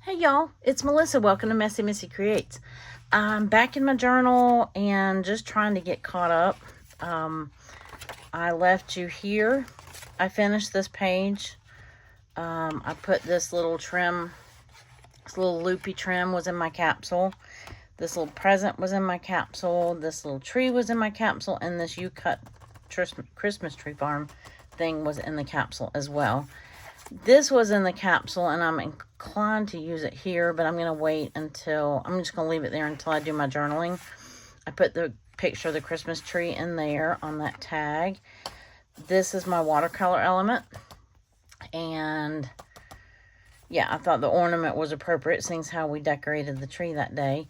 Hey y'all, it's Melissa. Welcome to Messy Missy Creates. I'm back in my journal and just trying to get caught up. I left you here. I finished this page. I put this little trim, this little loopy trim was in my capsule. This little present was in my capsule. This little tree was in my capsule. And this U-cut Christmas tree farm thing was in the capsule as well. This was in the capsule and I'm inclined to use it here, but I'm going to wait until, I'm just going to leave it there until I do my journaling. I put the picture of the Christmas tree in there on that tag. This is my watercolor element. And yeah, I thought the ornament was appropriate, seeing how we decorated the tree that day.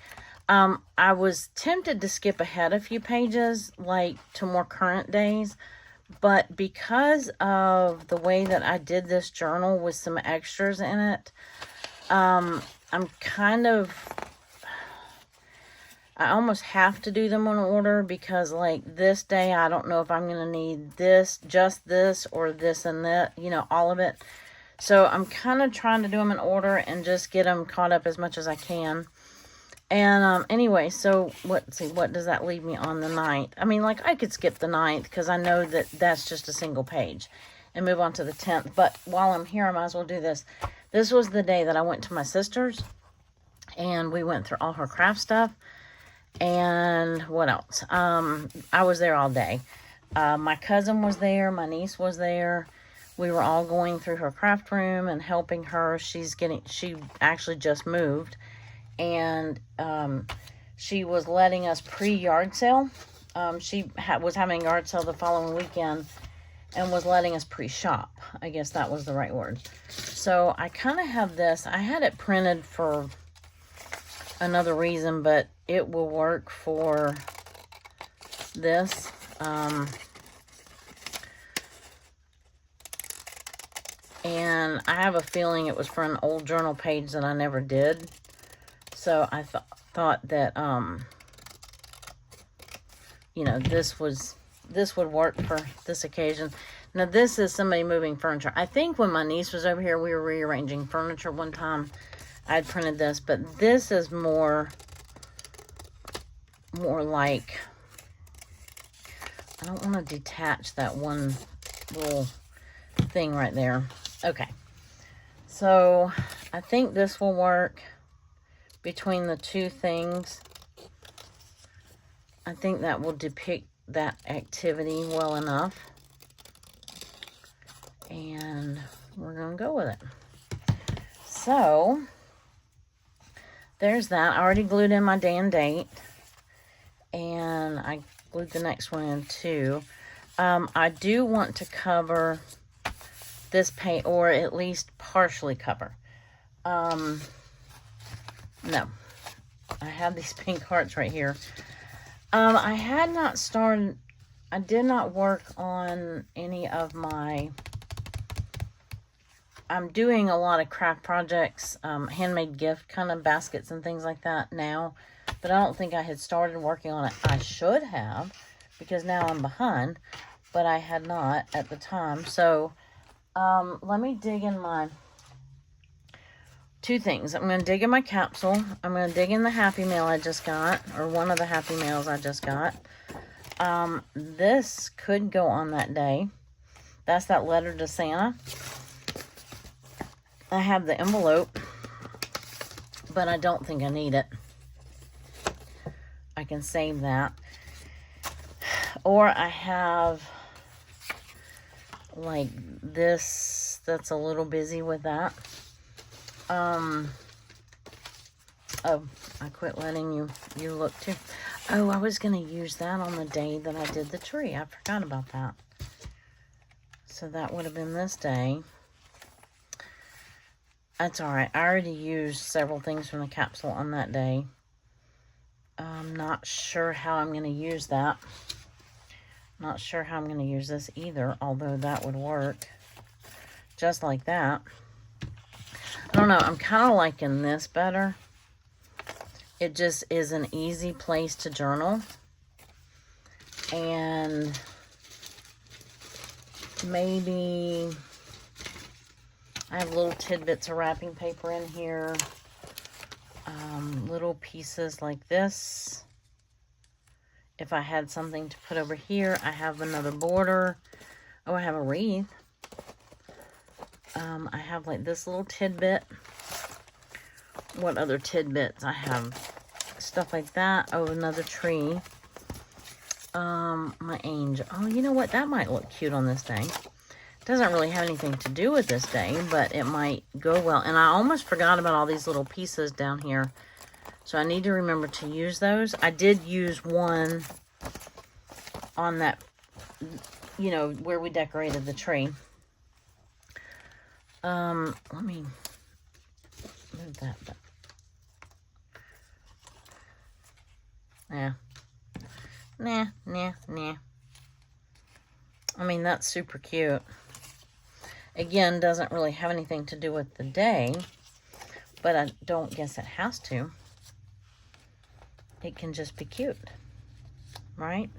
I was tempted to skip ahead a few pages, like to more current days. But because of the way that I did this journal with some extras in it, I'm kind of, I almost have to do them in order because like this day, I don't know if I'm going to need this, just this, or this and that, you know, all of it. So I'm kind of trying to do them in order and just get them caught up as much as I can. And anyway, so what does that leave me on the 9th? I mean, like I could skip the 9th because I know that that's just a single page and move on to the 10th. But while I'm here, I might as well do this. This was the day that I went to my sister's and we went through all her craft stuff. And what else? I was there all day. My cousin was there. My niece was there. We were all going through her craft room and helping her. She actually just moved. And she was letting us pre-yard sale. She was having a yard sale the following weekend and was letting us pre-shop. I guess that was the right word. So I kind of have this. I had it printed for another reason, but it will work for this. And I have a feeling it was for an old journal page that I never did. So I thought that, you know, this would work for this occasion. Now, this is somebody moving furniture. I think when my niece was over here, we were rearranging furniture one time. I'd printed this, but this is more like, I don't want to detach that one little thing right there. Okay. So I think this will work. Between the two things, I think that will depict that activity well enough. And we're going to go with it. So, there's that. I already glued in my day and date. And I glued the next one in too. I do want to cover this page, or at least partially cover. No, I have these pink hearts right here. I had not started, I did not work on any of my, I'm doing a lot of craft projects, handmade gift kind of baskets and things like that now, but I don't think I had started working on it. I should have, because now I'm behind, but I had not at the time. So, let me dig in my, two things. I'm going to dig in my capsule. I'm going to dig in the Happy Mail I just got, or one of the Happy Mails I just got. This could go on that day. That's that letter to Santa. I have the envelope, but I don't think I need it. I can save that. Or I have like this that's a little busy with that. Oh, I quit letting you look too. Oh, I was going to use that on the day that I did the tree. I forgot about that. So that would have been this day. That's all right. I already used several things from the capsule on that day. I'm not sure how I'm going to use that. Not sure how I'm going to use this either, although that would work just like that. I don't know, I'm kind of liking this better. It just is an easy place to journal. And maybe I have little tidbits of wrapping paper in here. little pieces like this. If I had something to put over here, I have another border. Oh, I have a wreath. I have like this little tidbit. What other tidbits? I have stuff like that. Oh, another tree. My angel. Oh, you know what? That might look cute on this day. Doesn't really have anything to do with this day, but it might go well. And I almost forgot about all these little pieces down here. So I need to remember to use those. I did use one on that, you know, where we decorated the tree. Let me move that back. Nah. I mean, that's super cute. Again, doesn't really have anything to do with the day, but I don't guess it has to. It can just be cute, right?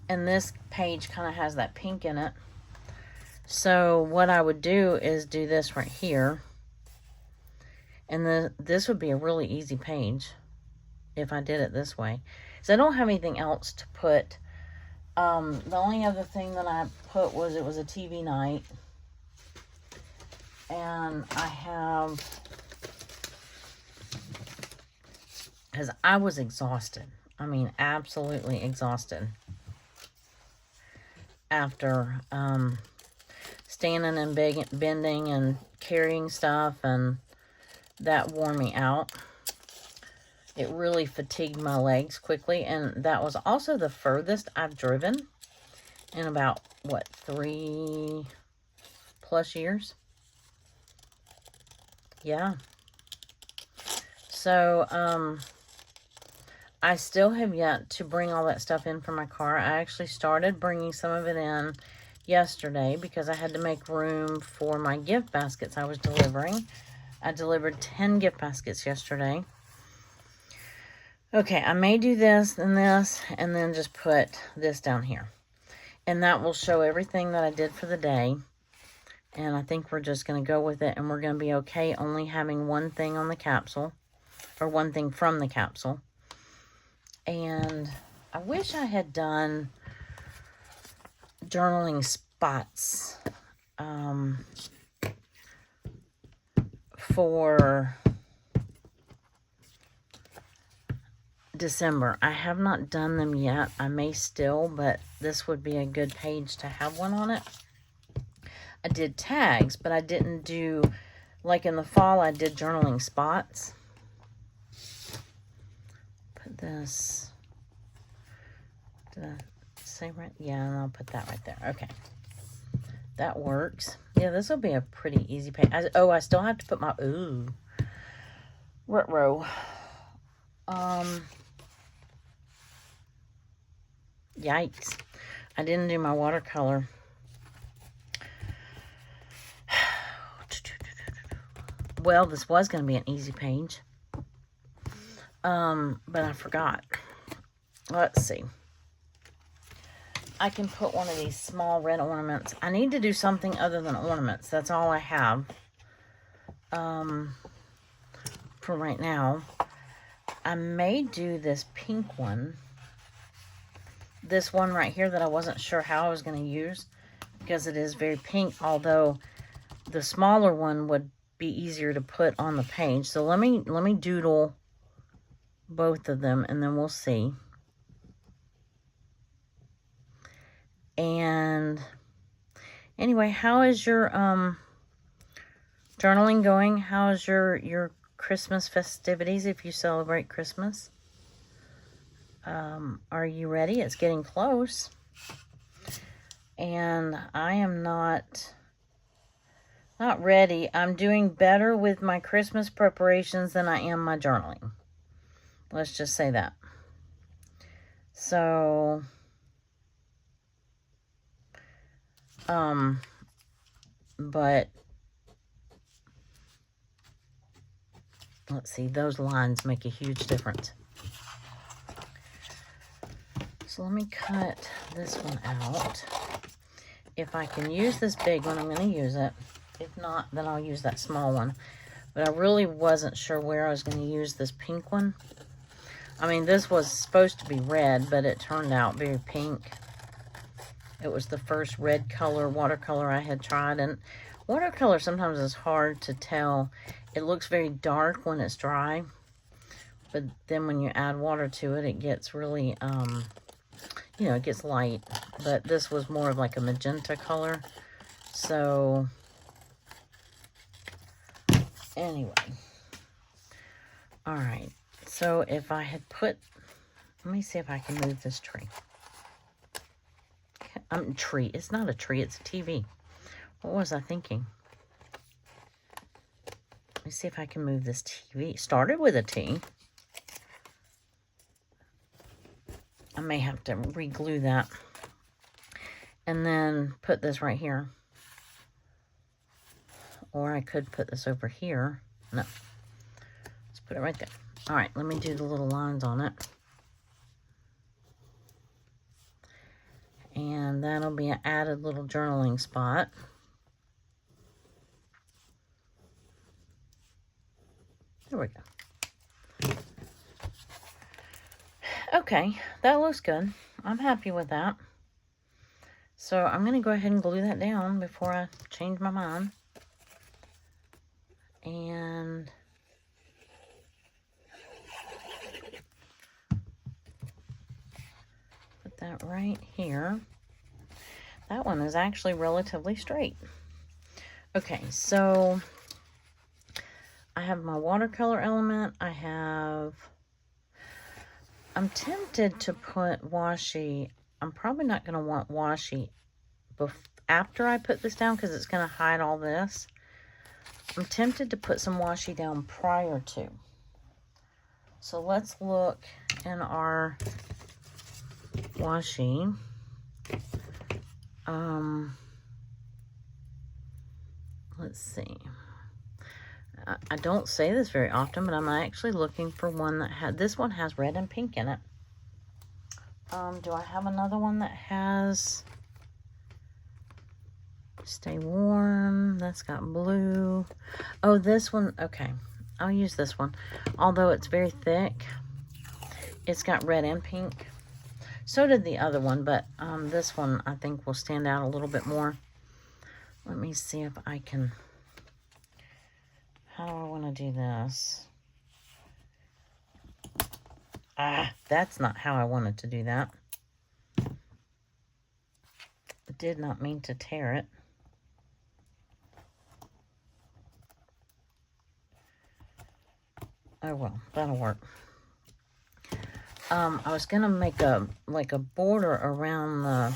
And this page kind of has that pink in it. So what I would do is do this right here. And this would be a really easy page if I did it this way. So I don't have anything else to put. The only other thing that I put was it was a TV night. And I have, because I was exhausted. I mean, absolutely exhausted. After standing and bending and carrying stuff, and that wore me out. It really fatigued my legs quickly, and that was also the furthest I've driven in about, what, 3+ years? Yeah. So, I still have yet to bring all that stuff in for my car. I actually started bringing some of it in yesterday because I had to make room for my gift baskets I was delivering. I delivered 10 gift baskets yesterday. Okay, I may do this, and then just put this down here. And that will show everything that I did for the day. And I think we're just going to go with it, and we're going to be okay only having one thing on the capsule, or one thing from the capsule. And I wish I had done journaling spots for December. I have not done them yet. I may still, but this would be a good page to have one on it. I did tags, but I didn't do, like in the fall, I did journaling spots. Put this, did I say right? Yeah, and I'll put that right there. Okay. That works. Yeah, this will be a pretty easy page. I still have to put my, row. Yikes. I didn't do my watercolor. Well, this was going to be an easy page. But I forgot. Let's see. I can put one of these small red ornaments. I need to do something other than ornaments. That's all I have. For right now. I may do this pink one. This one right here that I wasn't sure how I was going to use, because it is very pink, although the smaller one would be easier to put on the page. So let me doodle both of them, and then we'll see. And anyway, how is your journaling going? How is your Christmas festivities, if you celebrate Christmas? Are you ready? It's getting close. And I am not ready. I'm doing better with my Christmas preparations than I am my journaling. Let's just say that. So, but let's see, those lines make a huge difference. So let me cut this one out. If I can use this big one, I'm going to use it. If not, then I'll use that small one. But I really wasn't sure where I was going to use this pink one. I mean, this was supposed to be red, but it turned out very pink. It was the first red color, watercolor I had tried. And watercolor sometimes is hard to tell. It looks very dark when it's dry. But then when you add water to it, it gets really, you know, it gets light. But this was more of like a magenta color. So, anyway. Alright. So, if I had put... Let me see if I can move this tree. Tree. It's not a tree. It's a TV. What was I thinking? Let me see if I can move this TV. Started with a T. I may have to re-glue that. And then put this right here. Or I could put this over here. No. Let's put it right there. Alright, let me do the little lines on it. And that'll be an added little journaling spot. There we go. Okay, that looks good. I'm happy with that. So I'm going to go ahead and glue that down before I change my mind. And put that right here. That one is actually relatively straight. Okay, so I have my watercolor element. I'm tempted to put washi. I'm probably not going to want washi after I put this down because it's going to hide all this. I'm tempted to put some washi down prior to. So let's look in our washi. Let's see. I don't say this very often, but I'm actually looking for one that had... This one has red and pink in it. Do I have another one that has... Stay Warm? That's got blue. Oh, this one. Okay. I'll use this one. Although it's very thick, it's got red and pink. So did the other one, but this one I think will stand out a little bit more. Let me see if I can... How do I want to do this? That's not how I wanted to do that. I did not mean to tear it. Oh well, that'll work. I was gonna make a border around the...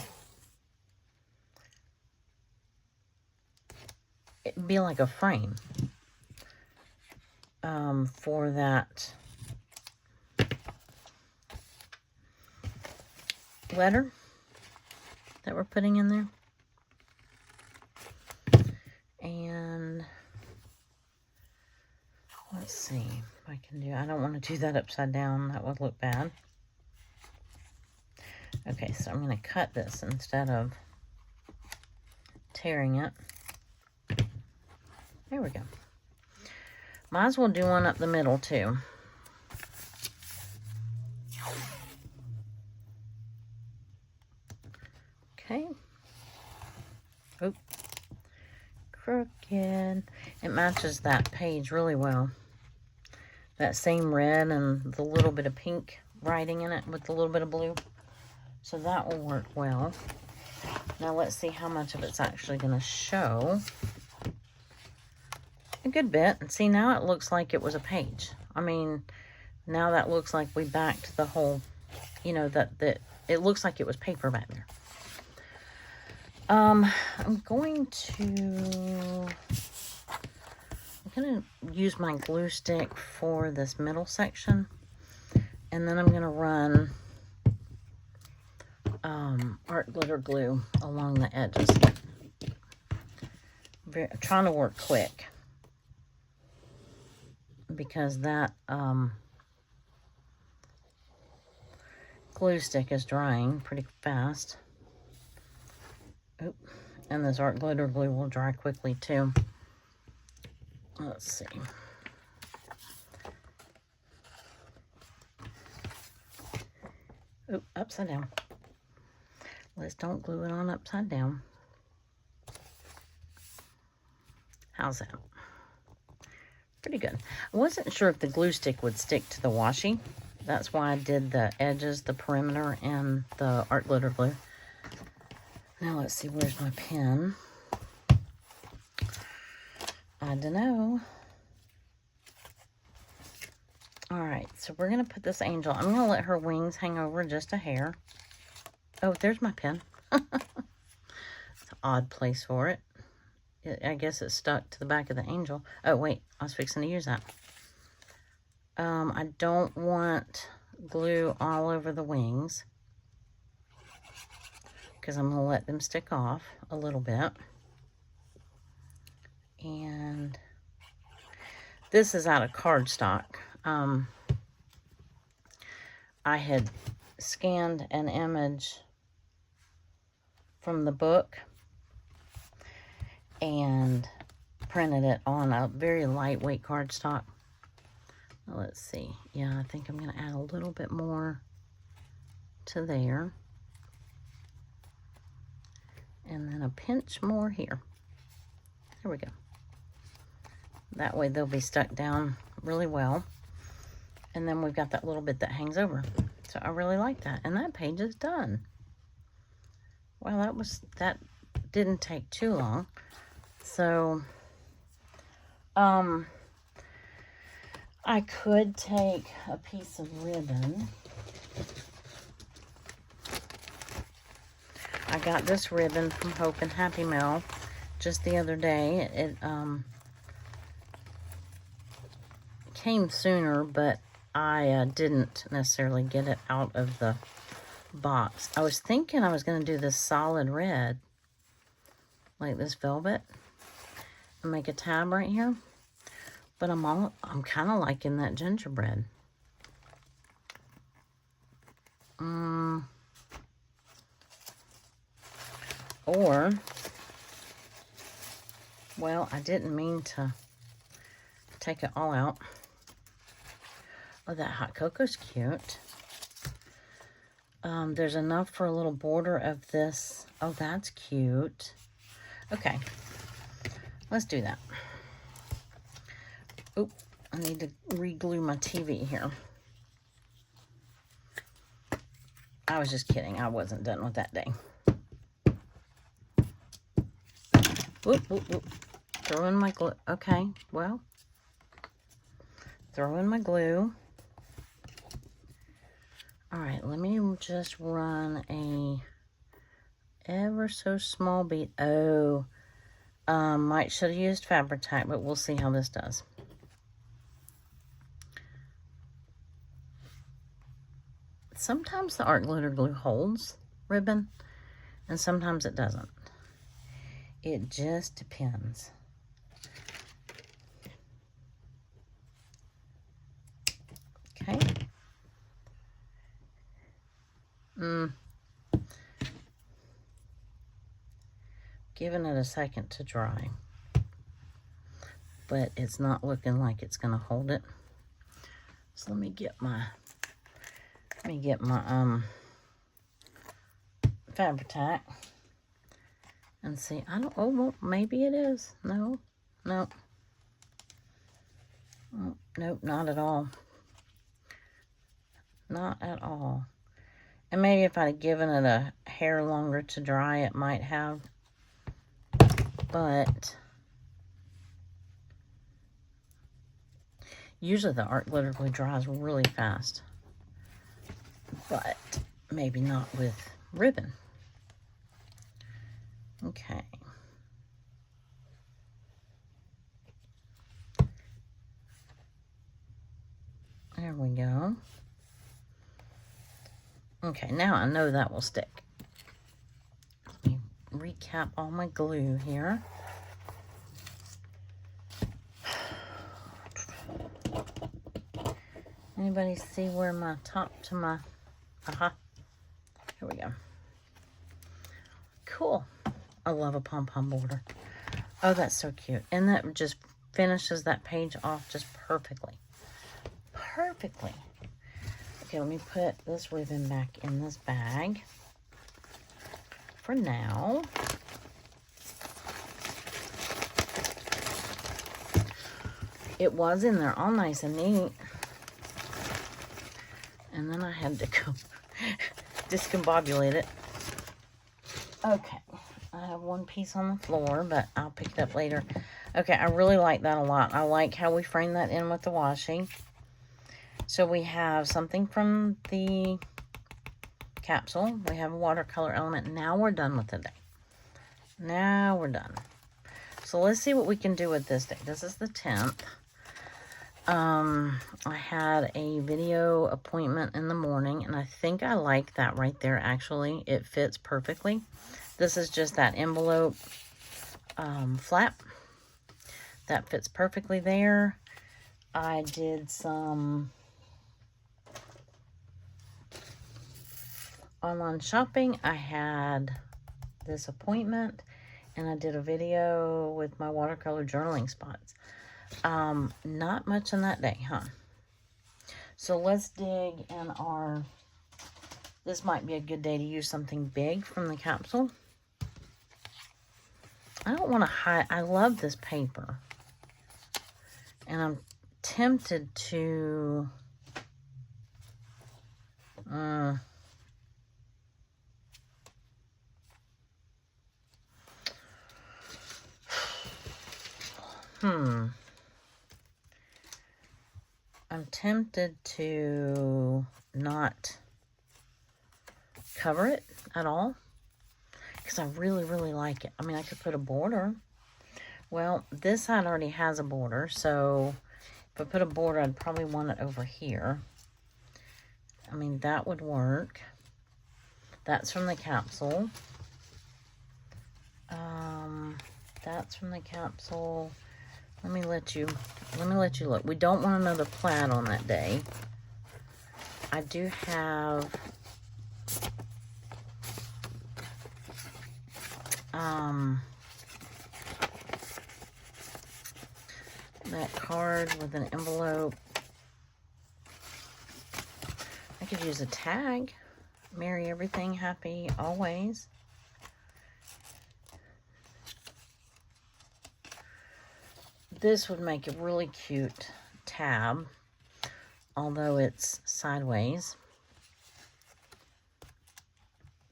It'd be like a frame. For that letter that we're putting in there. And let's see if I can do... I don't want to do that upside down. That would look bad. Okay, so I'm going to cut this instead of tearing it. There we go. Might as well do one up the middle, too. Okay. Oop. Crooked. It matches that page really well. That same red and the little bit of pink writing in it with a little bit of blue. So that will work well. Now let's see how much of it's actually going to show. A good bit. And see, now it looks like it was a page. I mean, now that looks like we backed the whole, you know, that it looks like it was paper back there. I'm going to use my glue stick for this middle section. And then I'm going to run art glitter glue along the edges. I'm trying to work quick. Because that glue stick is drying pretty fast. Oop. And this art glitter glue will dry quickly too. Let's see. Oop, upside down. Let's don't glue it on upside down. How's that? Pretty good. I wasn't sure if the glue stick would stick to the washi. That's why I did the edges, the perimeter, and the art glitter glue. Now let's see, where's my pen? I don't know. Alright, so we're going to put this angel. I'm going to let her wings hang over just a hair. Oh, there's my pen. It's an odd place for it. I guess it's stuck to the back of the angel. Oh, wait. I was fixing to use that. I don't want glue all over the wings, because I'm going to let them stick off a little bit. And this is out of cardstock. I had scanned an image from the book and printed it on a very lightweight cardstock. Let's see. Yeah, I think I'm going to add a little bit more to there. And then a pinch more here. There we go. That way they'll be stuck down really well. And then we've got that little bit that hangs over. So I really like that. And that page is done. Well, that didn't take too long. So, I could take a piece of ribbon. I got this ribbon from Hope and Happy Mail just the other day. It came sooner, but I didn't necessarily get it out of the box. I was thinking I was going to do this solid red, like this velvet, and make a tab right here. But I'm kind of liking that gingerbread. Or, well, I didn't mean to take it all out. Oh, that hot cocoa's cute. There's enough for a little border of this. Oh, that's cute. Okay, let's do that. Oop, I need to re-glue my TV here. I was just kidding. I wasn't done with that day. Whoop, whoop, whoop. Throw in my glue. Okay, well, throw in my glue. All right, let me just run a ever so small bead. Oh, might should have used Fabri-Tac, but we'll see how this does. Sometimes the art glitter glue holds ribbon, and sometimes it doesn't. It just depends. Okay. Giving it a second to dry, but it's not looking like it's going to hold it. So let me get my Fabri-Tac and see. I don't. Oh, well, maybe it is. No. Oh, nope, not at all. Not at all. And maybe if I'd given it a hair longer to dry, it might have. But usually the art glitter glue dries really fast. But maybe not with ribbon. Okay. There we go. Okay, now I know that will stick. Let me recap all my glue here. Anybody see where my top to my... Here we go. Cool. I love a pom-pom border. Oh, that's so cute. And that just finishes that page off just perfectly. Perfectly. Okay, let me put this ribbon back in this bag for now. It was in there all nice and neat. And then I had to go discombobulate it. Okay, I have one piece on the floor, but I'll pick it up later. Okay, I really like that a lot. I like how we frame that in with the washi. So we have something from the capsule. We have a watercolor element. Now we're done with the day. Now we're done. So let's see what we can do with this day. This is the 10th. I had a video appointment in the morning, and I think I like that right there, actually. It fits perfectly. This is just that envelope flap. That fits perfectly there. I did some online shopping. I had this appointment, and I did a video with my watercolor journaling spots. Not much in that day, huh? So let's dig in our, this might be a good day to use something big from the capsule. I don't want to hide, I love this paper. And I'm tempted to, I'm tempted to not cover it at all because I really, really like it. I mean, I could put a border. Well, this side already has a border, so if I put a border, I'd probably want it over here. I mean, that would work. That's from the capsule. That's from the capsule. Let me let you look. We don't want another plaid on that day. I do have that card with an envelope. I could use a tag. Merry everything, happy always. This would make a really cute tab, although it's sideways.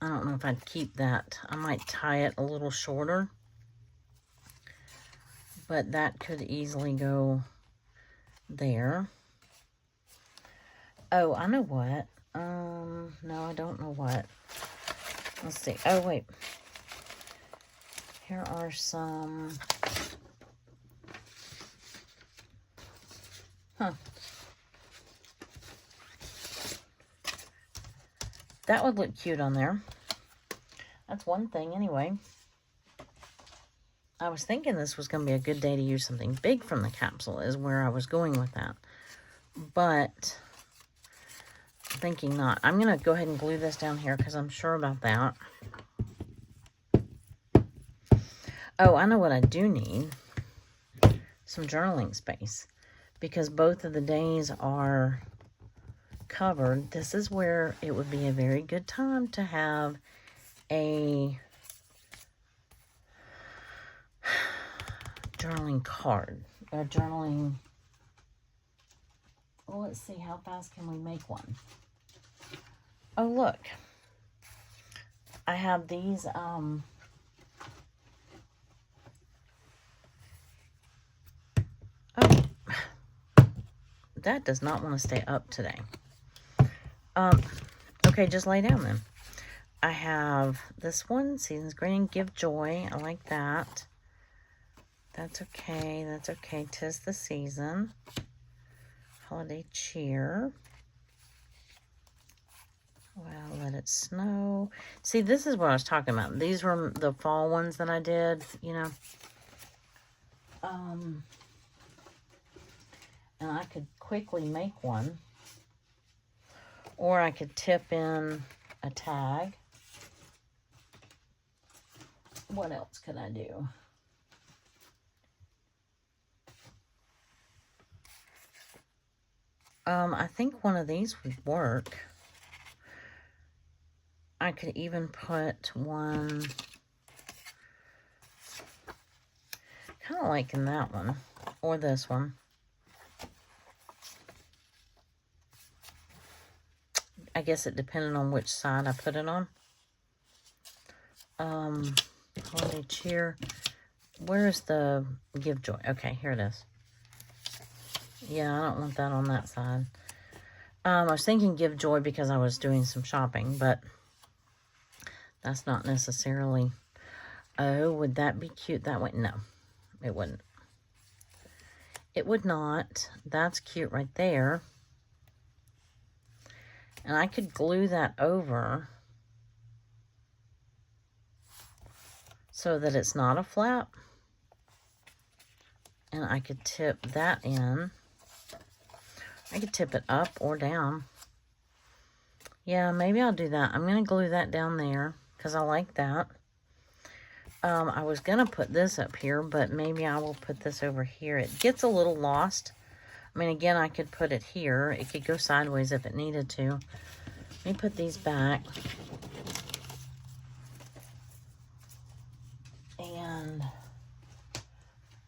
I don't know if I'd keep that. I might tie it a little shorter, but that could easily go there. Oh, I know what. No, I don't know what. Let's see. Oh, wait. Here are some... That would look cute on there. That's one thing anyway. I was thinking this was going to be a good day to use something big from the capsule is where I was going with that. But I'm thinking not. I'm going to go ahead and glue this down here because I'm sure about that. Oh, I know what I do need. Some journaling space. Because both of the days are covered. This is where it would be a very good time to have a journaling card. A journaling... Well, let's see. How fast can we make one? Oh, look. I have these... Oh, that does not want to stay up today. Okay, just lay down then. I have this one, Season's Greeting, Give Joy. I like that. That's okay. That's okay. 'Tis the season. Holiday Cheer. Well, Let It Snow. See, this is what I was talking about. These were the fall ones that I did, you know. And I could quickly make one. Or I could tip in a tag. What else could I do? I think one of these would work. I could even put one, kind of like in that one, or this one. I guess it depended on which side I put it on. Holiday cheer. Where's the give joy? Okay, here it is. Yeah, I don't want that on that side. I was thinking give joy because I was doing some shopping, but that's not necessarily. Oh, would that be cute that way? No, it wouldn't. It would not. That's cute right there. And I could glue that over so that it's not a flap. And I could tip that in. I could tip it up or down. Yeah, maybe I'll do that. I'm going to glue that down there because I like that. I was going to put this up here, but maybe I will put this over here. It gets a little lost. I mean, again, I could put it here. It could go sideways if it needed to. Let me put these back. And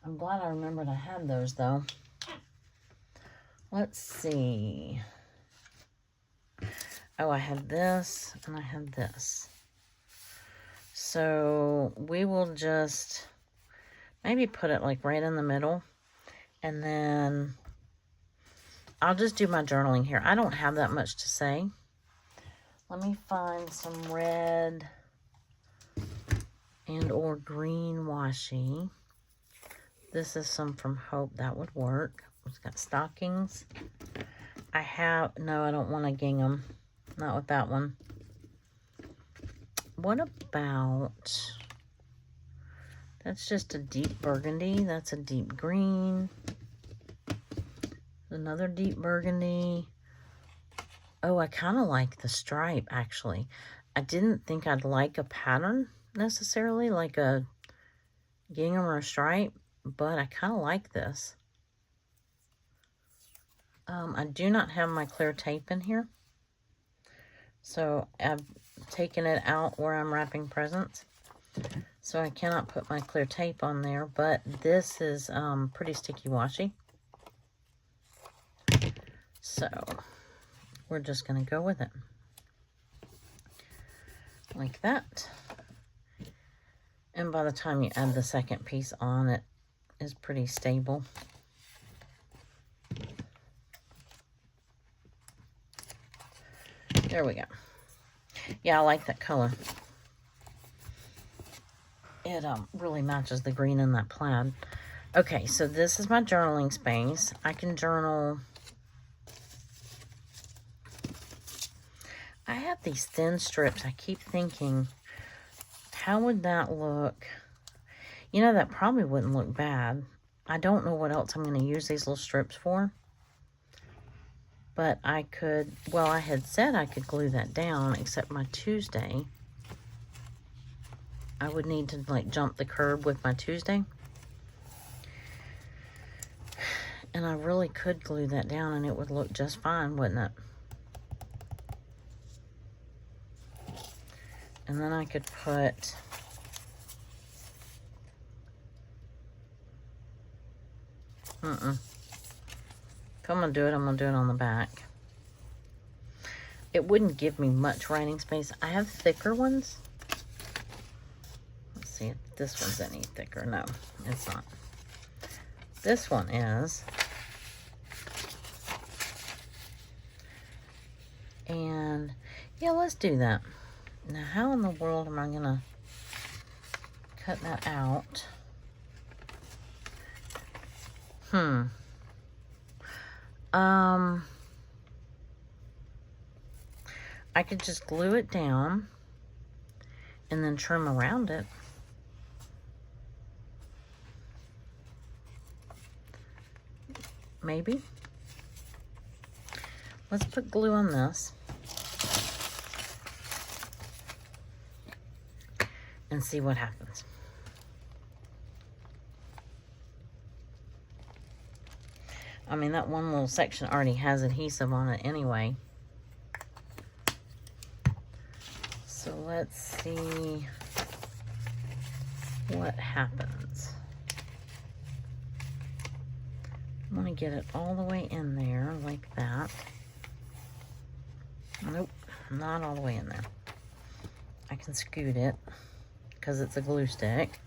I'm glad I remembered I had those, though. Let's see. Oh, I had this and I had this. So we will just maybe put it like right in the middle. And then I'll just do my journaling here. I don't have that much to say. Let me find some red and or green washi. This is some from Hope. That would work. It's got stockings. I have, no, I don't want a gingham. Not with that one. What about, that's just a deep burgundy. That's a deep green. Another deep burgundy. Oh, I kind of like the stripe, actually. I didn't think I'd like a pattern necessarily, like a gingham or a stripe, but I kind of like this. I do not have my clear tape in here. So I've taken it out where I'm wrapping presents. So I cannot put my clear tape on there, but this is pretty sticky washi. So we're just going to go with it. Like that. And by the time you add the second piece on, it is pretty stable. There we go. Yeah, I like that color. It really matches the green in that plaid. Okay, so this is my journaling space. I can journal. I have these thin strips. I keep thinking, how would that look? You know, that probably wouldn't look bad. I don't know what else I'm going to use these little strips for. But I could, well, I had said I could glue that down, except my Tuesday. I would need to, like, jump the curb with my Tuesday. And I really could glue that down, and it would look just fine, wouldn't it? And then I could put... If I'm going to do it, I'm going to do it on the back. It wouldn't give me much writing space. I have thicker ones. Let's see if this one's any thicker. No, it's not. This one is. And, yeah, let's do that. Now, how in the world am I going to cut that out? I could just glue it down and then trim around it. Maybe. Let's put glue on this. And see what happens. I mean, that one little section already has adhesive on it anyway. So let's see what happens. I want to get it all the way in there like that. Nope, not all the way in there. I can scoot it because it's a glue stick.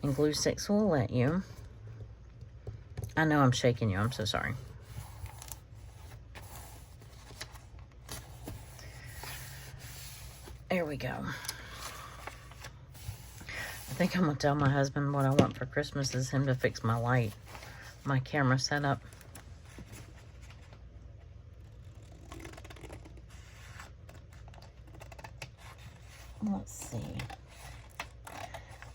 And glue sticks will let you. I know I'm shaking you, I'm so sorry. There we go. I think I'm gonna tell my husband what I want for Christmas is him to fix my light, my camera setup. Let's see.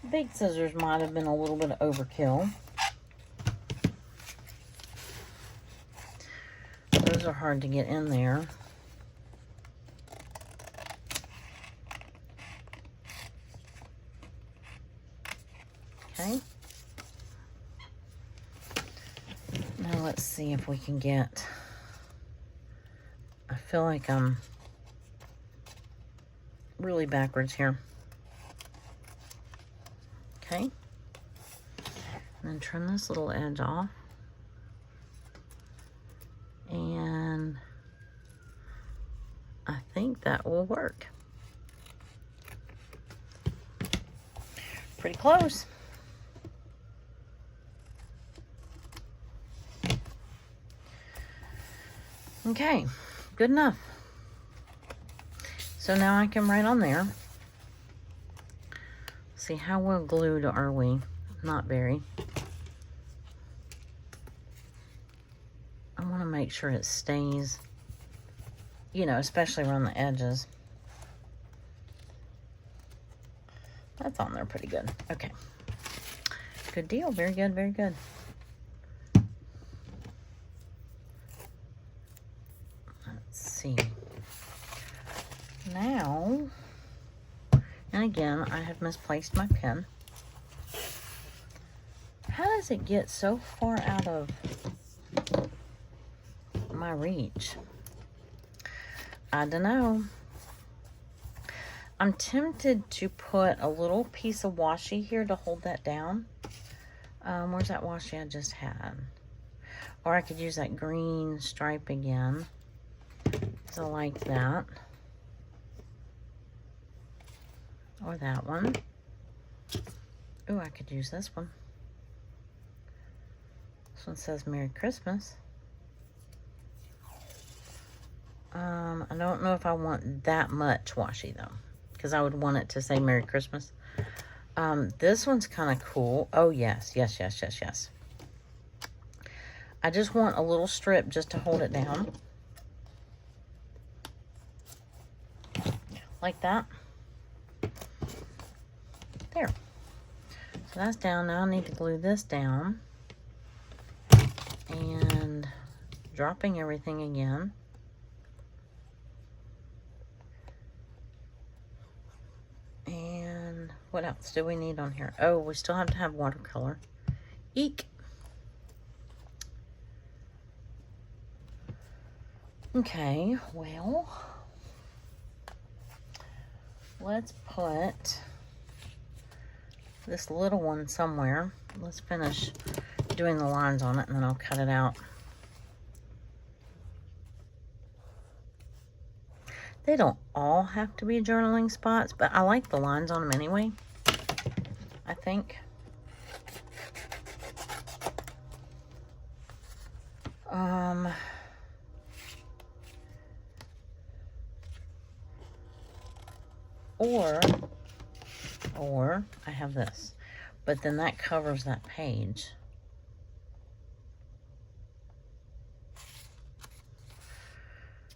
Big scissors might have been a little bit of overkill. Those are hard to get in there. Okay. Now let's see if we can get, I feel like I'm really backwards here. Okay. And then trim this little edge off. And I think that will work. Pretty close. Okay, good enough. So now I can write on there. See, how well glued are we? Not very. I want to make sure it stays, you know, especially around the edges. That's on there pretty good. Okay. Good deal. Very good, very good. Let's see. Now, and again, I have misplaced my pen. How does it get so far out of my reach? I don't know. I'm tempted to put a little piece of washi here to hold that down. Where's that washi I just had? Or I could use that green stripe again. So like that. Or that one. Ooh, I could use this one. This one says Merry Christmas. I don't know if I want that much washi though, because I would want it to say Merry Christmas. This one's kind of cool. Oh yes, yes, yes, yes, yes. I just want a little strip just to hold it down. Like that. There. So that's down. Now I need to glue this down. And dropping everything again. And what else do we need on here? Oh, we still have to have watercolor. Eek. Okay, well, let's put this little one somewhere. Let's finish doing the lines on it and then I'll cut it out. They don't all have to be journaling spots, but I like the lines on them anyway, I think. Or I have this, but then that covers that page.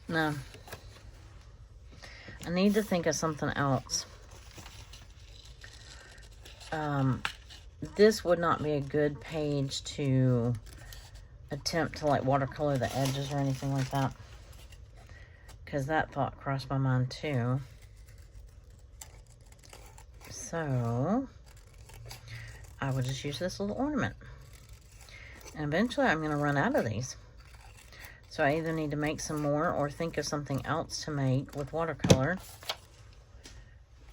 No. I need to think of something else. This would not be a good page to attempt to like watercolor the edges or anything like that, because that thought crossed my mind too. So I would just use this little ornament. And eventually I'm going to run out of these. So I either need to make some more or think of something else to make with watercolor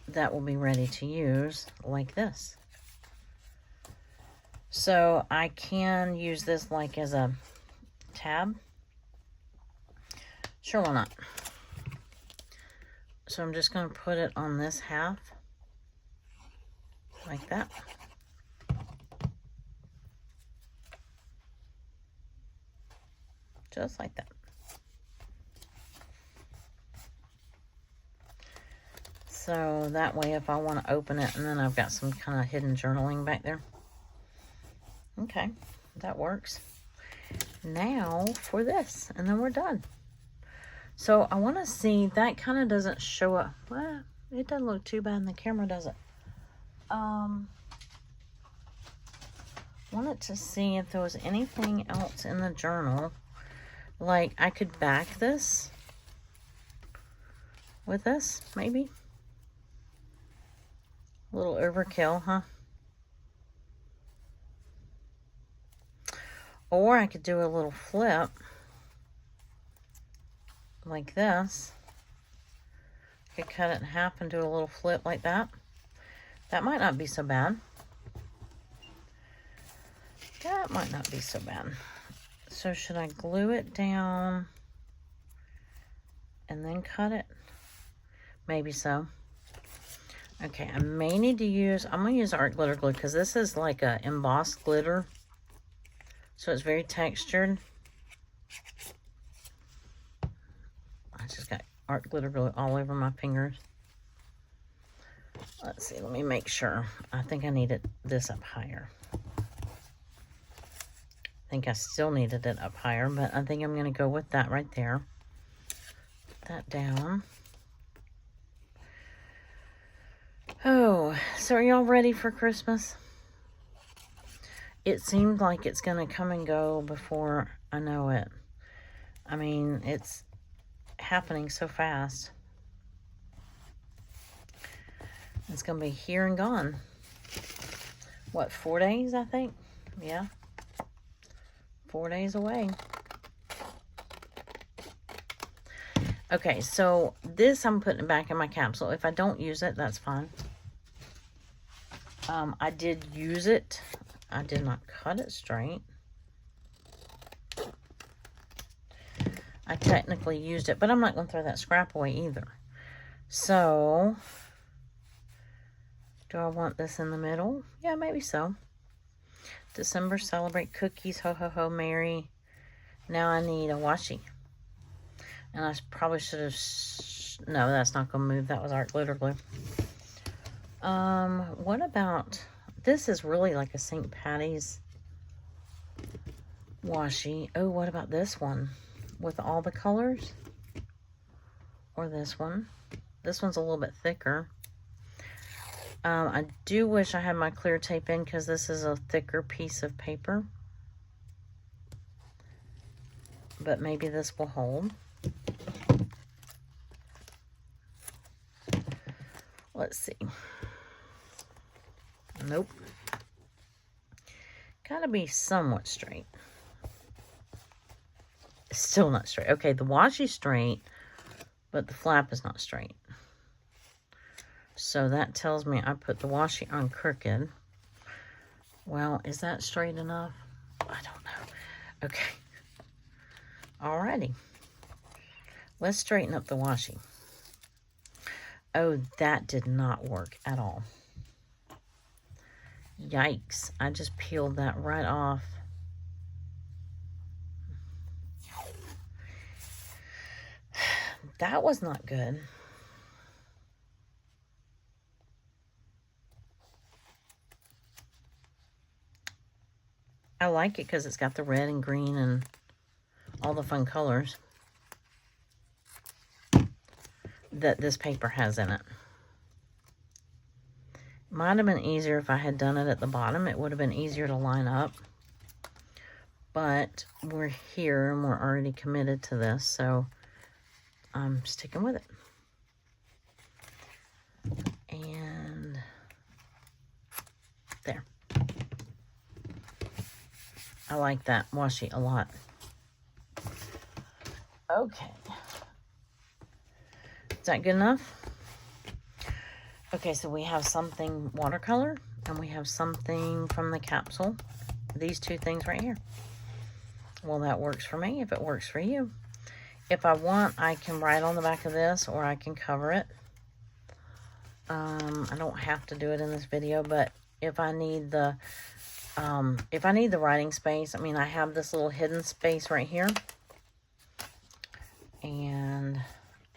that will be ready to use, like this. So I can use this like as a tab. Sure, why not? So I'm just going to put it on this half, like that. Just like that. So that way if I want to open it, and then I've got some kind of hidden journaling back there. Okay, that works. Now for this, and then we're done. So I want to see, that kind of doesn't show up. Well, it doesn't look too bad in the camera, does it? Wanted to see if there was anything else in the journal. Like I could back this with this, maybe. A little overkill, huh? Or I could do a little flip like this. I could cut it in half and do a little flip like that. That might not be so bad. That might not be so bad. So should I glue it down and then cut it? Maybe so. Okay, I may need to use, I'm going to use art glitter glue because this is like a embossed glitter. So it's very textured. I just got art glitter glue all over my fingers. Let's see, let me make sure. I think I needed this up higher. I think I still needed it up higher, but I think I'm going to go with that right there. Put that down. Oh, so are y'all ready for Christmas? It seemed like it's going to come and go before I know it. I mean, it's happening so fast. It's going to be here and gone. What, 4 days, I think? Yeah. 4 days away. Okay, so this I'm putting back in my capsule. If I don't use it, that's fine. I did use it. I did not cut it straight. I technically used it, but I'm not going to throw that scrap away either. So, do I want this in the middle? Yeah, maybe so. December, celebrate cookies, ho ho ho, merry. Now I need a washi. And I probably should have, no, that's not going to move. That was art glitter glue. What about, this is really like a St. Patty's washi. Oh, what about this one? With all the colors? Or this one? This one's a little bit thicker. I do wish I had my clear tape in because this is a thicker piece of paper. But maybe this will hold. Let's see. Nope. Gotta be somewhat straight. Still not straight. Okay, the washi's straight, but the flap is not straight. So that tells me I put the washi on crooked. Well, is that straight enough? I don't know. Okay. Alrighty. Let's straighten up the washi. Oh, that did not work at all. Yikes. I just peeled that right off. That was not good. I like it because it's got the red and green and all the fun colors that this paper has in it. Might have been easier if I had done it at the bottom. It would have been easier to line up. But we're here and we're already committed to this, so I'm sticking with it. And there. I like that washi a lot. Okay. Is that good enough? Okay, so we have something watercolor, and we have something from the capsule. These two things right here. Well, that works for me if it works for you. If I want, I can write on the back of this, or I can cover it. I don't have to do it in this video, but if I need the writing space, I mean, I have this little hidden space right here. And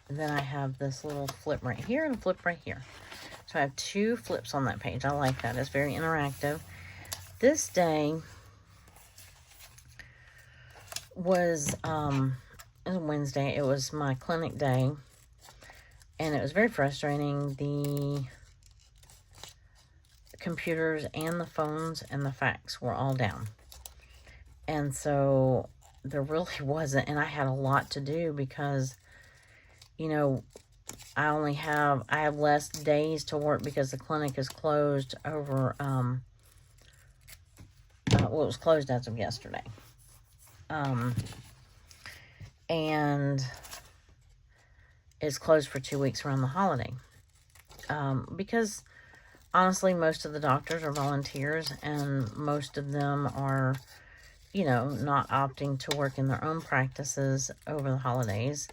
then I have this little flip right here and a flip right here. So I have two flips on that page. I like that. It's very interactive. This day was, it was Wednesday. It was my clinic day. And it was very frustrating. The computers and the phones and the fax were all down. And so there really wasn't, and I had a lot to do because, you know, I have less days to work because the clinic is closed over, well, it was closed as of yesterday. And it's closed for 2 weeks around the holiday. Because honestly, most of the doctors are volunteers, and most of them are, you know, not opting to work in their own practices over the holidays.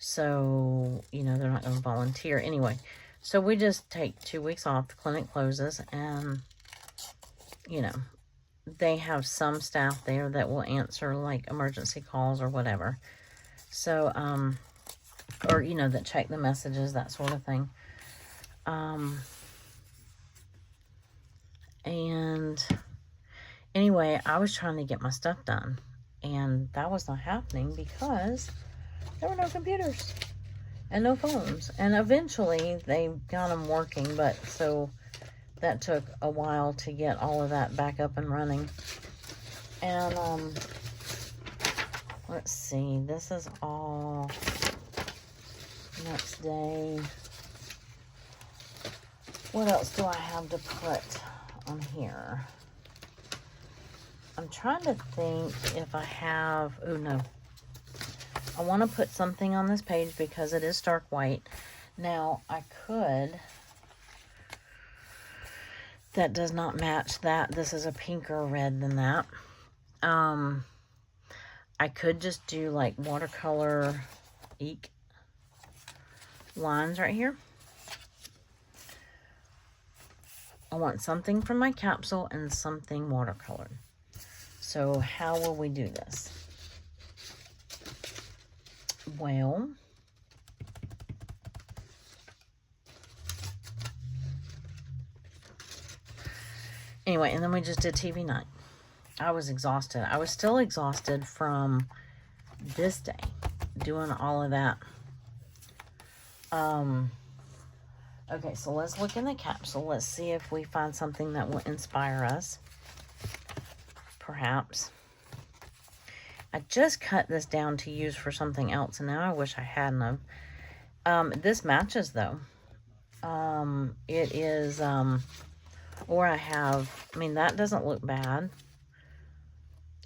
So, you know, they're not going to volunteer anyway. So we just take 2 weeks off. The clinic closes, and, you know, they have some staff there that will answer, like, emergency calls or whatever. So, or, you know, that check the messages, that sort of thing. And anyway, I was trying to get my stuff done, and that was not happening because there were no computers and no phones. And eventually they got them working, but so that took a while to get all of that back up and running. And let's see, this is all next day. What else do I have to put on here? I'm trying to think if I have, oh no. I want to put something on this page because it is stark white. Now, I could, that does not match that. This is a pinker red than that. I could just do like watercolor ink lines right here. I want something from my capsule and something watercolored. So how will we do this? Well, anyway, and then we just did TV night. I was exhausted. I was still exhausted from this day, doing all of that. Okay, so let's look in the capsule. Let's see if we find something that will inspire us. Perhaps. I just cut this down to use for something else, and now I wish I hadn't have. This matches, though. It is, or I have, I mean, that doesn't look bad.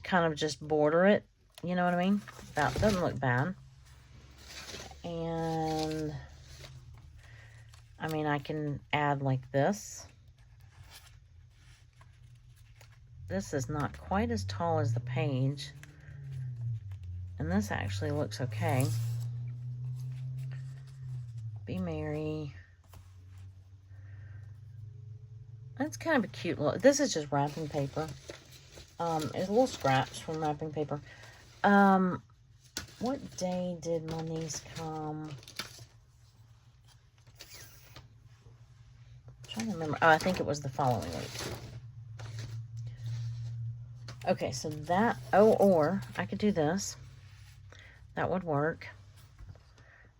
Kind of just border it, you know what I mean? That doesn't look bad. And, I mean, I can add like this. This is not quite as tall as the page. And this actually looks okay. Be merry. That's kind of a cute look. This is just wrapping paper. It's little scraps from wrapping paper. What day did my niece come? I'm trying to remember. Oh, I think it was the following week. Okay, so that, or I could do this. That would work.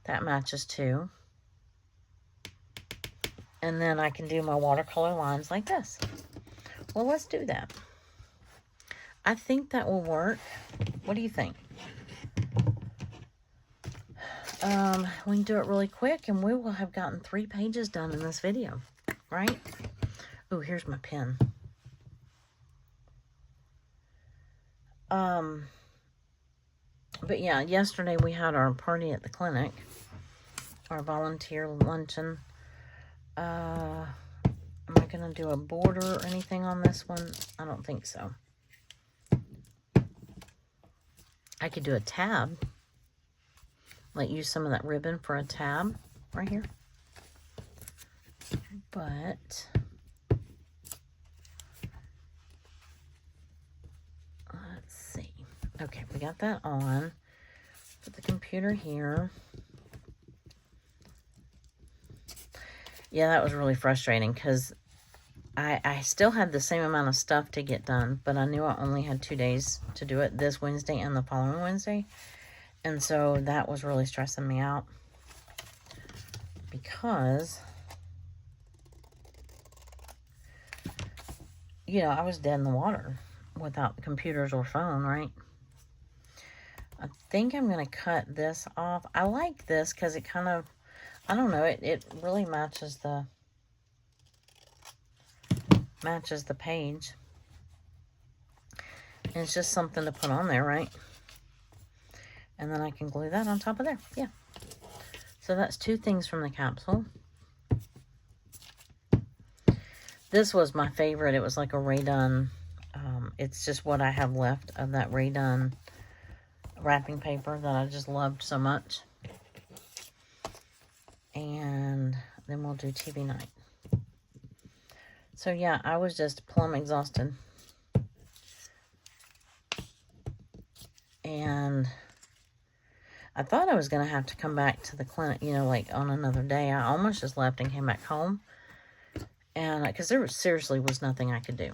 That matches too. And then I can do my watercolor lines like this. Well, let's do that. I think that will work. What do you think? We can do it really quick, and we will have gotten 3 pages done in this video, right? Oh, here's my pen. But yeah, yesterday we had our party at the clinic, our volunteer luncheon. Am I going to do a border or anything on this one? I don't think so. I could do a tab. Like use some of that ribbon for a tab right here. But let's see. Okay, we got that on. Put the computer here. Yeah, that was really frustrating because I still had the same amount of stuff to get done, but I knew I only had 2 days to do it, this Wednesday and the following Wednesday. And so that was really stressing me out because, you know, I was dead in the water without computers or phone, right? I think I'm going to cut this off. I like this because it kind of, I don't know, it really matches the page. And it's just something to put on there, right? And then I can glue that on top of there. Yeah. So that's 2 things from the capsule. This was my favorite. It was like a Raydon. It's just what I have left of that Raydon wrapping paper that I just loved so much. And then we'll do TV night. So yeah, I was just plumb exhausted. And I thought I was going to have to come back to the clinic, you know, like on another day. I almost just left and came back home. And because there seriously was nothing I could do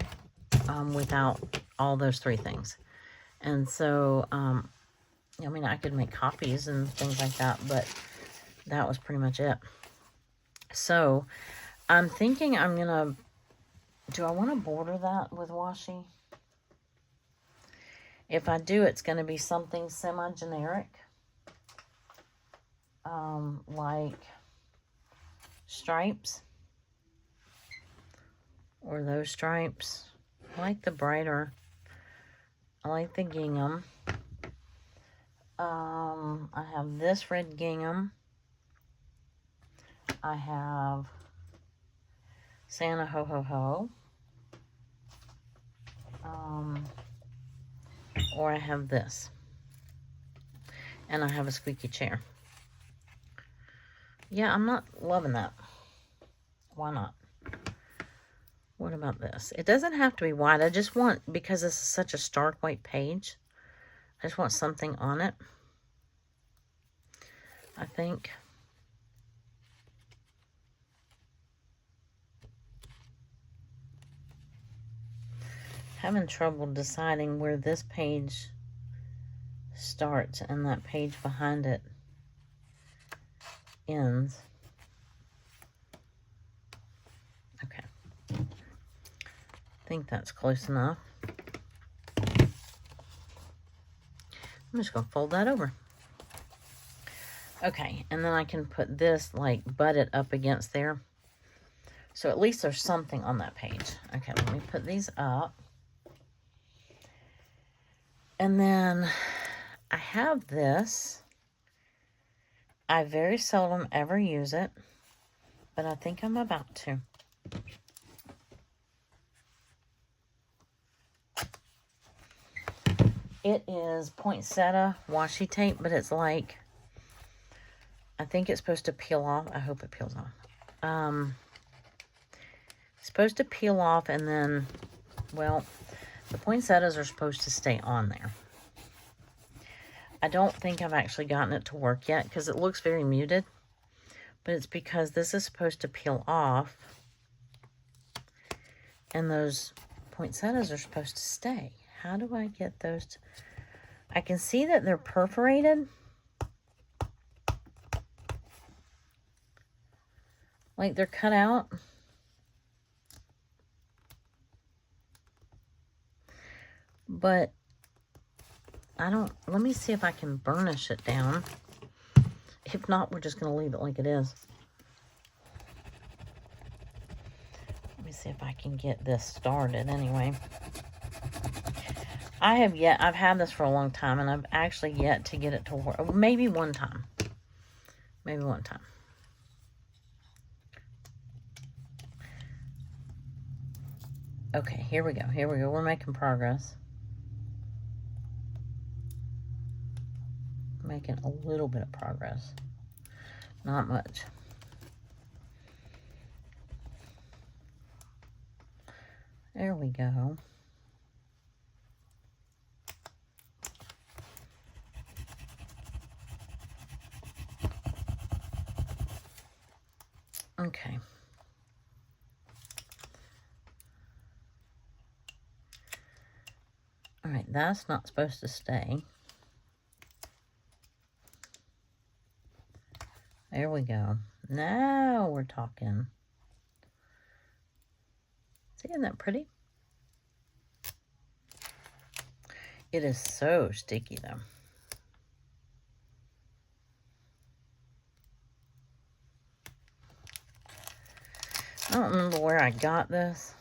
without all those 3 things. And so, I mean, I could make copies and things like that, but that was pretty much it. So I'm thinking I'm going to, do I want to border that with washi? If I do, it's going to be something semi-generic. Like stripes. Or those stripes. I like the brighter. I like the gingham. I have this red gingham. I have Santa Ho Ho Ho. Or I have this. And I have a squeaky chair. Yeah, I'm not loving that. Why not? What about this? It doesn't have to be white. I just want, because this is such a stark white page, I just want something on it. I think. Having trouble deciding where this page starts and that page behind it ends. Okay. I think that's close enough. I'm just going to fold that over. Okay, and then I can put this, like, butted up against there. So at least there's something on that page. Okay, let me put these up. And then I have this. I very seldom ever use it, but I think I'm about to. It is poinsettia washi tape, but it's like, I think it's supposed to peel off. I hope it peels off. It's supposed to peel off, and then, well, the poinsettias are supposed to stay on there. I don't think I've actually gotten it to work yet because it looks very muted. But it's because this is supposed to peel off. And those poinsettias are supposed to stay. How do I get those to... I can see that they're perforated. Like they're cut out. But I don't... Let me see if I can burnish it down. If not, we're just going to leave it like it is. Let me see if I can get this started anyway. I've had this for a long time, and I've actually yet to get it to work. Maybe one time. Maybe one time. Okay, here we go. Here we go. We're making progress. Making a little bit of progress. Not much. There we go. Okay. All right, that's not supposed to stay. There we go. Now we're talking. See, isn't that pretty? It is so sticky, though. I don't remember where I got this,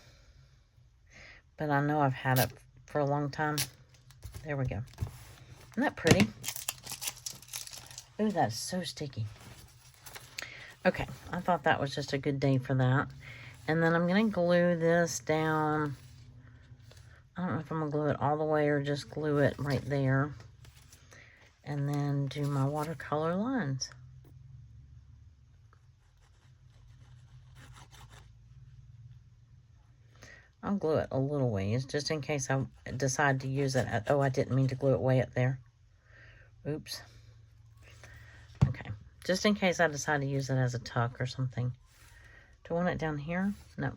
but I know I've had it for a long time. There we go. Isn't that pretty? Ooh, that's so sticky. Okay, I thought that was just a good day for that. And then I'm going to glue this down. I don't know if I'm going to glue it all the way or just glue it right there. And then do my watercolor lines. I'll glue it a little ways, just in case I decide to use it at... Oh, I didn't mean to glue it way up there. Oops. Okay. Just in case I decide to use it as a tuck or something. Do I want it down here? No.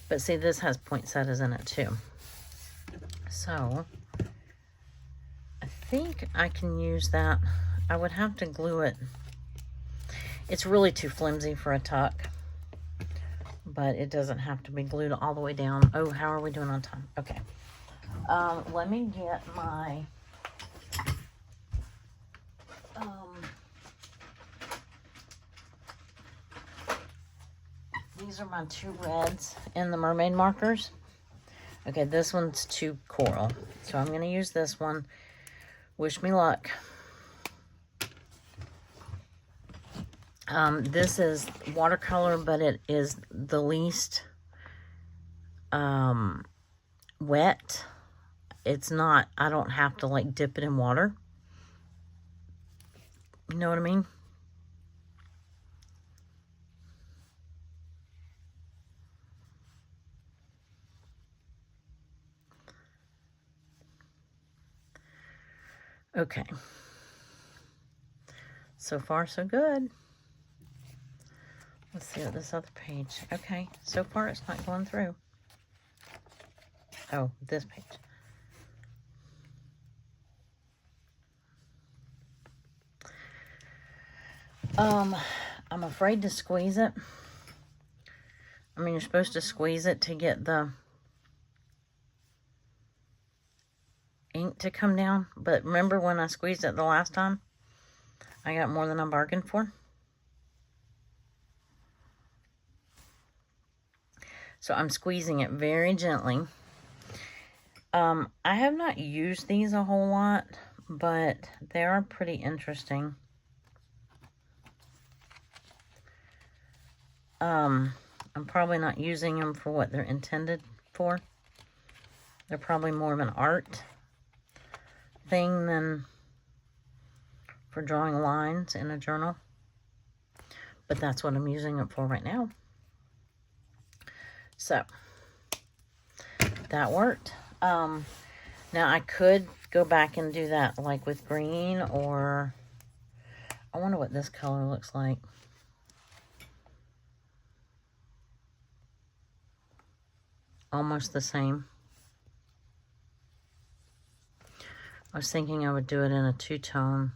But see, this has poinsettias in it too. So, I think I can use that. I would have to glue it. It's really too flimsy for a tuck. But it doesn't have to be glued all the way down. Oh, how are we doing on time? Okay. Let me get my... these are my 2 reds in the mermaid markers. Okay, this one's too coral. So I'm going to use this one. Wish me luck. This is watercolor, but it is the least wet. It's not, I don't have to like dip it in water. You know what I mean? Okay. So far, so good. Let's see what this other page. Okay, so far it's not going through. Oh, this page. I'm afraid to squeeze it. I mean, you're supposed to squeeze it to get the ink to come down. But remember when I squeezed it the last time? I got more than I bargained for. So I'm squeezing it very gently. I have not used these a whole lot, but they are pretty interesting. I'm probably not using them for what they're intended for. They're probably more of an art thing than for drawing lines in a journal. But that's what I'm using it for right now. So, that worked. Now I could go back and do that like with green, or I wonder what this color looks like. Almost the same. I was thinking I would do it in a 2-tone,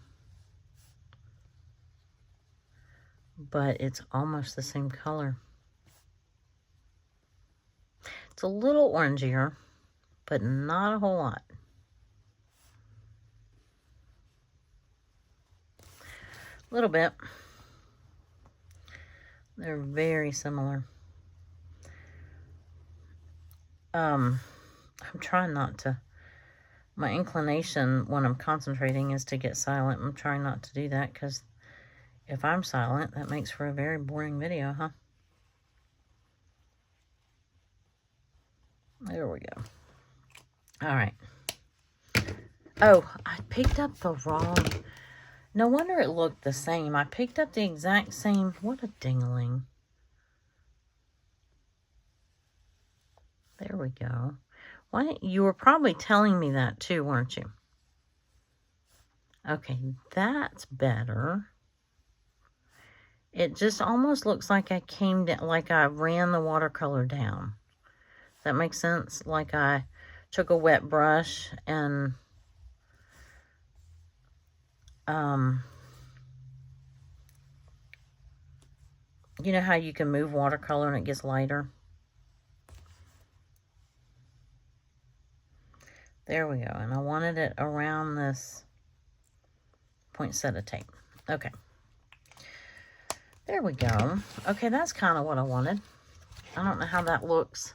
but it's almost the same color. It's a little orangier, but not a whole lot. A little bit. They're very similar. I'm trying not to, my inclination when I'm concentrating is to get silent. I'm trying not to do that because if I'm silent, that makes for a very boring video, huh? There we go. All right. Oh, I picked up the wrong... No wonder it looked the same. I picked up the exact same... What a dingling. There we go. Why, you were probably telling me that too, weren't you? Okay, that's better. It just almost looks like I came down, like I ran the watercolor down. Does that make sense? Like I took a wet brush and you know how you can move watercolor and it gets lighter? There we go. And I wanted it around this poinsettia tape. Okay. There we go. Okay, that's kind of what I wanted. I don't know how that looks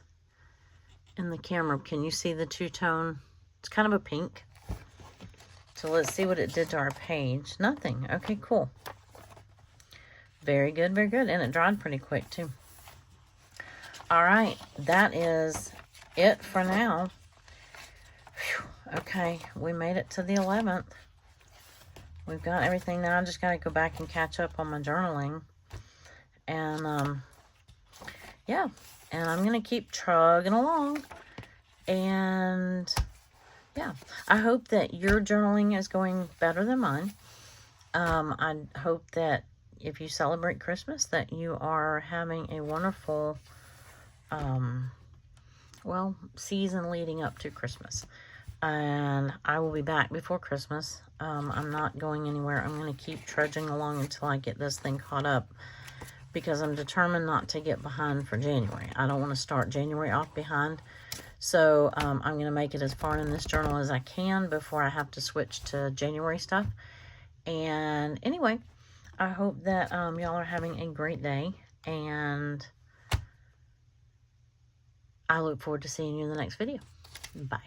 in the camera. Can you see the two-tone? It's kind of a pink. So let's see what it did to our page. Nothing. Okay, cool. Very good, very good. And it dried pretty quick, too. All right, that is it for now. Whew. Okay, we made it to the 11th. We've got everything now. I just got to go back and catch up on my journaling. And, yeah. And I'm going to keep trugging along. And, yeah. I hope that your journaling is going better than mine. I hope that if you celebrate Christmas, that you are having a wonderful, well, season leading up to Christmas. And I will be back before Christmas. I'm not going anywhere. I'm going to keep trudging along until I get this thing caught up, because I'm determined not to get behind for January. I don't want to start January off behind. So I'm going to make it as far in this journal as I can before I have to switch to January stuff. And anyway, I hope that y'all are having a great day. And I look forward to seeing you in the next video. Bye.